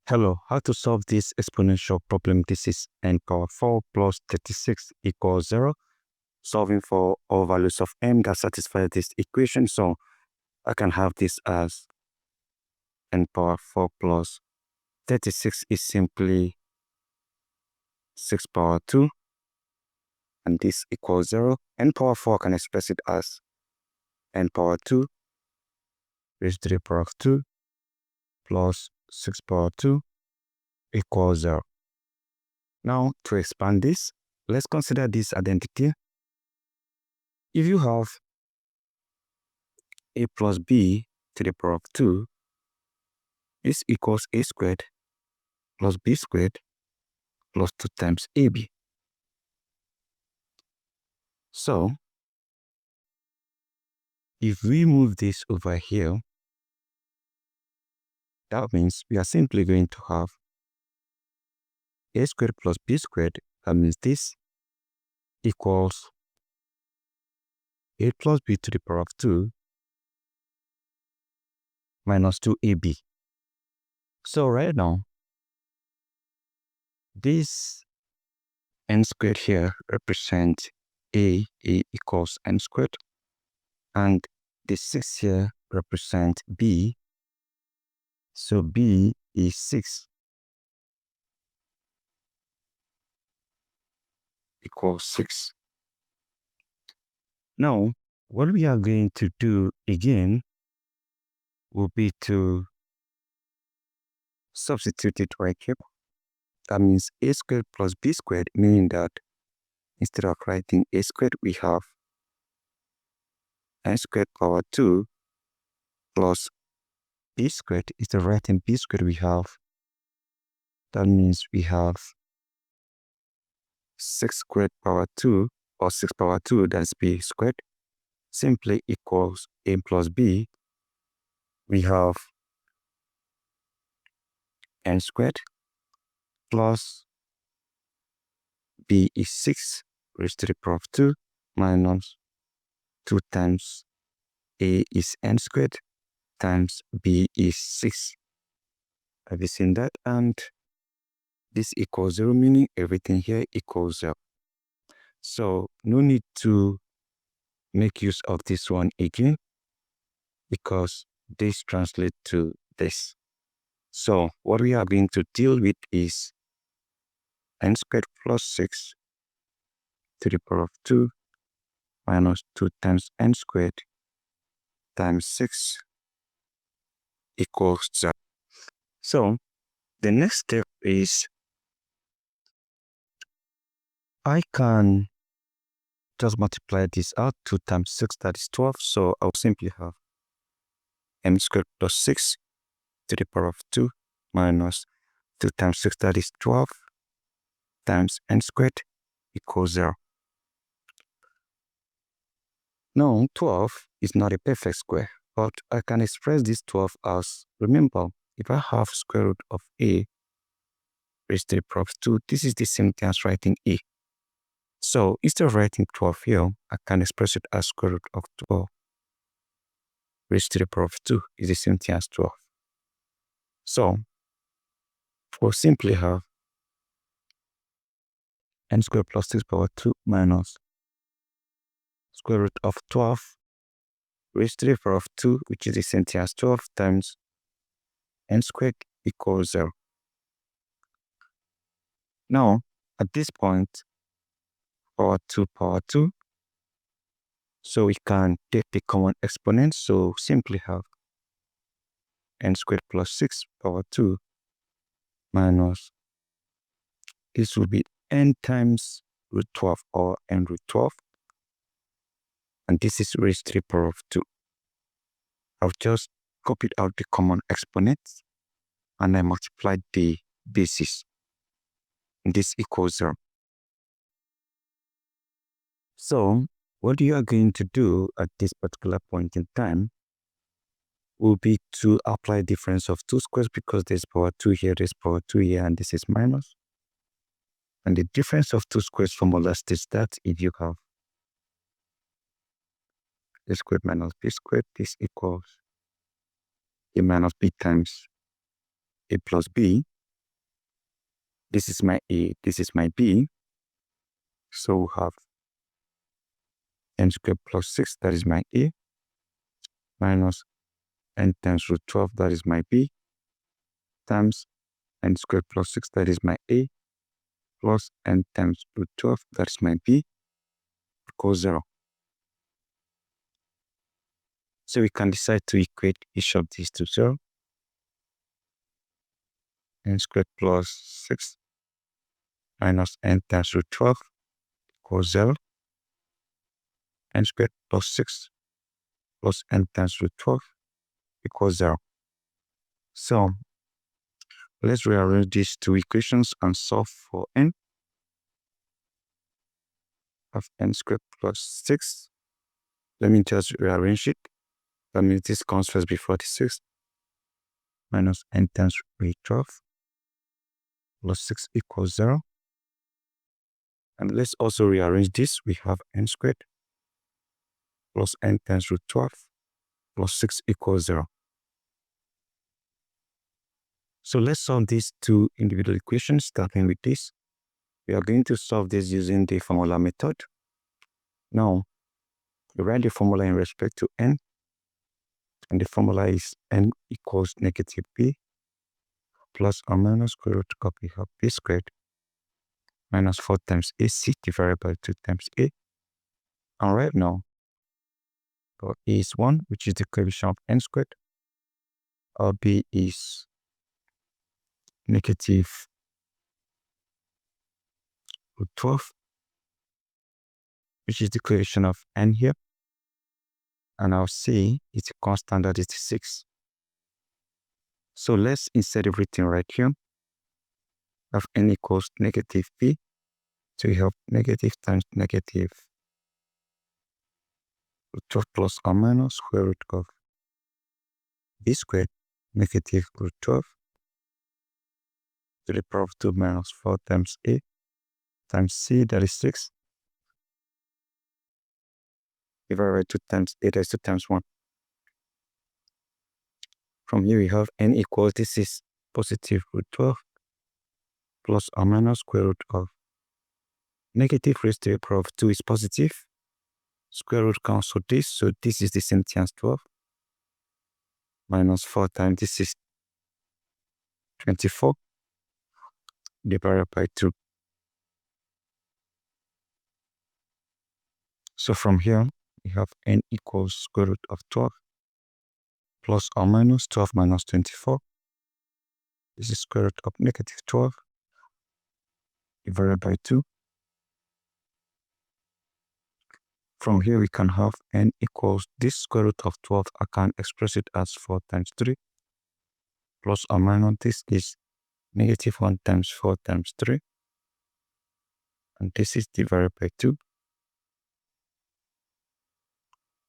Hello, how to solve this exponential problem? This is n power 4 plus 36 equals 0. Solving for all values of m that satisfy this equation. So I can have this as n power 4 plus 36 is simply 6 power 2. And this equals 0. N power 4 can express it as n power 2 raised to the power of 2 plus 6 power 2 equals 0. Now, to expand this, let's consider this identity. If you have a plus b to the power of 2, this equals a squared plus b squared plus 2 times ab. So, if we move this over here, that means we are simply going to have a squared plus b squared. That means this equals a plus b to the power of 2 minus 2ab. So right now, this n squared here represents a equals n squared, and the 6 here represents b, so b is 6 equals 6. Now, what we are going to do again will be to substitute it right here. That means a squared plus b squared, meaning that instead of writing a squared, we have n squared power 2 plus b squared. Instead of writing b squared, we have, that means we have 6 squared power 2 or 6 power 2, that's b squared, simply equals a plus b. We have n squared plus b is 6 raised to the power of 2 minus 2 times a is n squared times b is 6. Have you seen that? And this equals 0, meaning everything here equals 0. So no need to make use of this one again because this translates to this. So what we are going to deal with is n squared plus 6 to the power of 2 minus 2 times n squared times 6 equals 0. So the next step is I can just multiply this out. 2 times 6, that is 12. So I'll simply have m squared plus 6 to the power of 2 minus 2 times 6, that is 12, times n squared equals 0. Now, 12 is not a perfect square, but I can express this 12 as, remember, if I have square root of a raised to the power of 2, this is the same thing as writing a. So instead of writing 12 here, I can express it as square root of 12 raised to the power of 2 is the same thing as 12. So we'll simply have n squared plus 6 power 2 minus square root of 12 raised to the power of 2, which is the same thing as 12, times n squared equals 0. Now, at this point, power 2, so we can take the common exponent, so simply have n squared plus 6 power 2 minus, this will be n times root 12 or n root 12, and this is raised to the power of 2. I've just copied out the common exponents and I multiplied the bases. This equals 0. So what you are going to do at this particular point in time will be to apply difference of two squares, because there's power 2 here, there's power 2 here, and this is minus. And the difference of two squares formula states that if you have a squared minus b squared, this equals a minus b times a plus b. This is my A, this is my B. So we have n squared plus 6, that is my A, minus n times root 12, that is my B, times n squared plus 6, that is my A, plus n times root 12, that is my B, equals 0. So we can decide to equate each of these to 0. N squared plus 6 minus n times root 12 equals 0. N squared plus 6 plus n times root 12 equals 0. So let's rearrange these two equations and solve for n. Of n squared plus 6. Let me just rearrange it. That means this comes first before the 6. Minus n times root 12 plus 6 equals 0. And let's also rearrange this. We have n squared plus n times root 12 plus 6 equals 0. So let's solve these two individual equations, starting with this. We are going to solve this using the formula method. Now, we write the formula in respect to n, and the formula is n equals negative b plus or minus square root copy of b squared minus 4 times ac divided by 2 times a. And right now, our a is 1, which is the coefficient of n squared. Our b is negative root 12, which is the coefficient of n here. And our c is a constant, that is 6. So let's insert everything right here. Of n equals negative b. So we have negative times negative root 12 plus or minus square root of b squared negative root 12 to the power of 2 minus 4 times a times c, that is 6, divided by 2 times a, that is 2 times 1. From here we have n equals, this is positive root 12 plus or minus square root of negative raised to the power of 2 is positive. Square root cancel this, so this is the same thing as 12 minus 4 times this is 24 divided by 2. So from here, we have n equals square root of 12 plus or minus 12 minus 24. This is square root of negative 12 divided by 2. From here, we can have n equals this square root of 12. I can express it as 4 times 3 plus or minus this is negative 1 times 4 times 3. And this is divided by 2.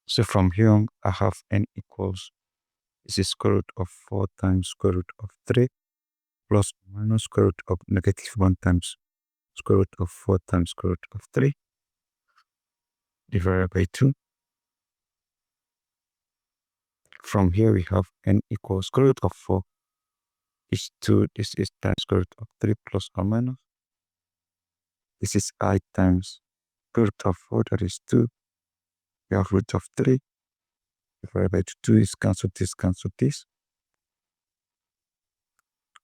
So from here, I have n equals, this is square root of 4 times square root of 3 plus or minus square root of negative 1 times square root of 4 times square root of 3 divided by 2. From here, we have n equals square root of 4 is 2. This is times square root of 3 plus or minus. This is I times square root of 4, that is 2. We have root of 3 divided by 2 is cancel this, cancel this.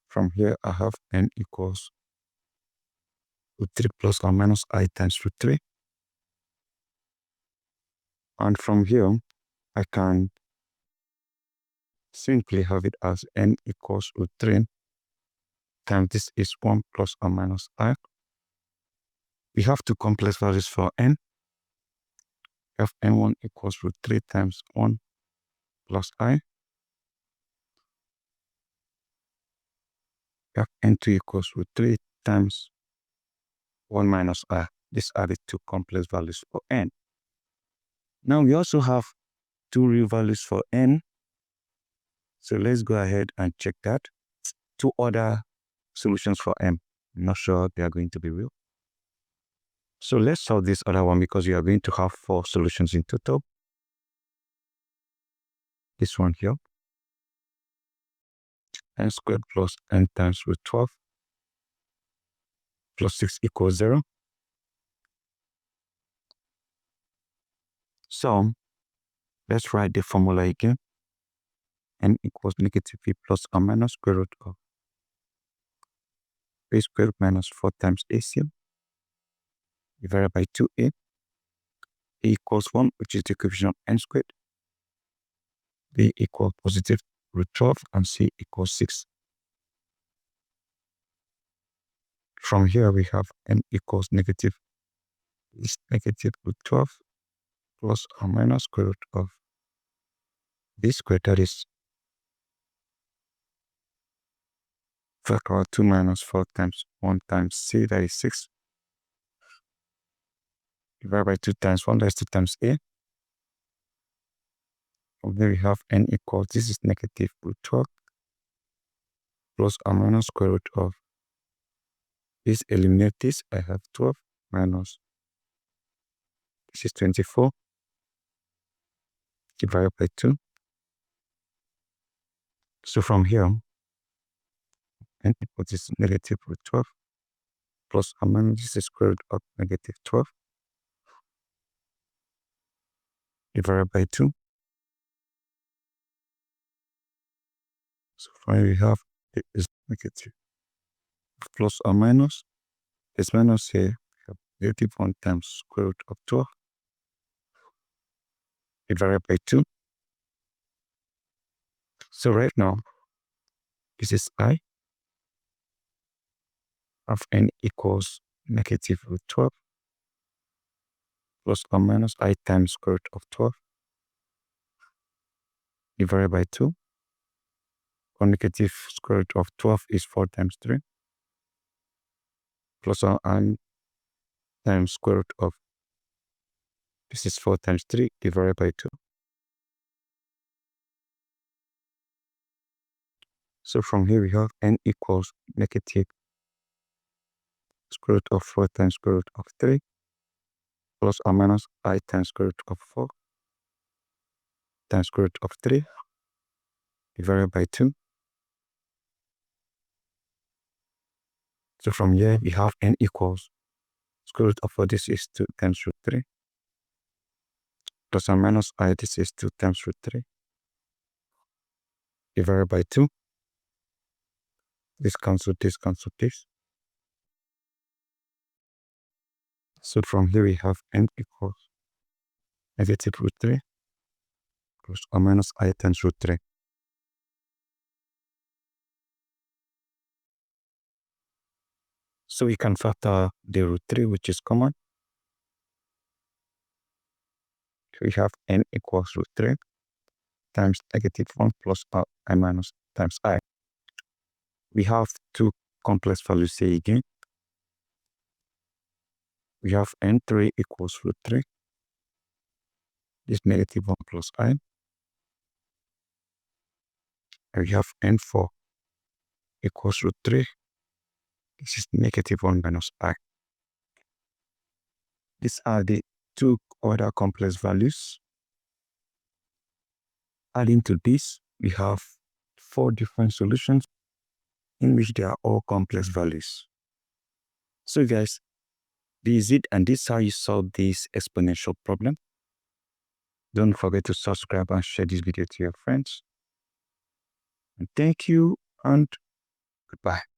From here, I have n equals root 3 plus or minus I times root 3. And from here, I can simply have it as n equals root 3 times this is 1 plus or minus I. We have two complex values for n. We have n1 equals root 3 times 1 plus I. We have n2 equals root 3 times 1 minus I. These are the two complex values for n. Now we also have two real values for n. So let's go ahead and check that. Two other solutions for m. I'm not sure they are going to be real. So let's solve this other one because we are going to have 4 solutions in total. This one here. N squared plus n times root 12 plus 6 equals 0. So let's write the formula again. N equals negative b plus or minus square root of a squared minus 4 times AC divided by 2a. A equals 1, which is the coefficient of n squared. B equals positive root 12 and C equals 6. From here we have n equals negative root 12 plus or minus square root of b squared, that is factorial 2 minus 4 times 1 times c, that is 6, divided by 2 times 1, that is 2 times a. From there we have n equals, this is negative root 12 plus or minus square root of, this eliminate this, I have 12 minus, this is 24, divided by 2. So from here, n equals this negative root 12 plus or minus, this is square root of negative 12 divided by 2. So from here we have it is negative plus or minus, this minus here, we have negative 1 times square root of 12 divided by 2. So right now, this is I of n equals negative root 12 plus or minus I times square root of 12 divided by 2. Or negative square root of 12 is 4 times 3 plus or n times square root of, this is 4 times 3 divided by 2. So from here we have n equals negative square root of 4 times square root of 3 plus or minus I times square root of 4 times square root of 3 divided by 2. So from here we have n equals square root of 4, this is 2 times root 3 plus or minus I, this is 2 times root 3 divided by 2. This cancels this, cancels this. So from here we have n equals negative root 3 plus or minus I times root 3. So we can factor the root 3, which is common. We have n equals root 3 times negative 1 plus I minus times I. We have two complex values here again. We have n3 equals root 3. This negative 1 plus I. And we have n4 equals root 3. This is negative 1 minus I. These are the two other complex values. Adding to this, we have 4 different solutions in which they are all complex values. So guys, this is it, and this is how you solve this exponential problem. Don't forget to subscribe and share this video to your friends. And thank you, and goodbye.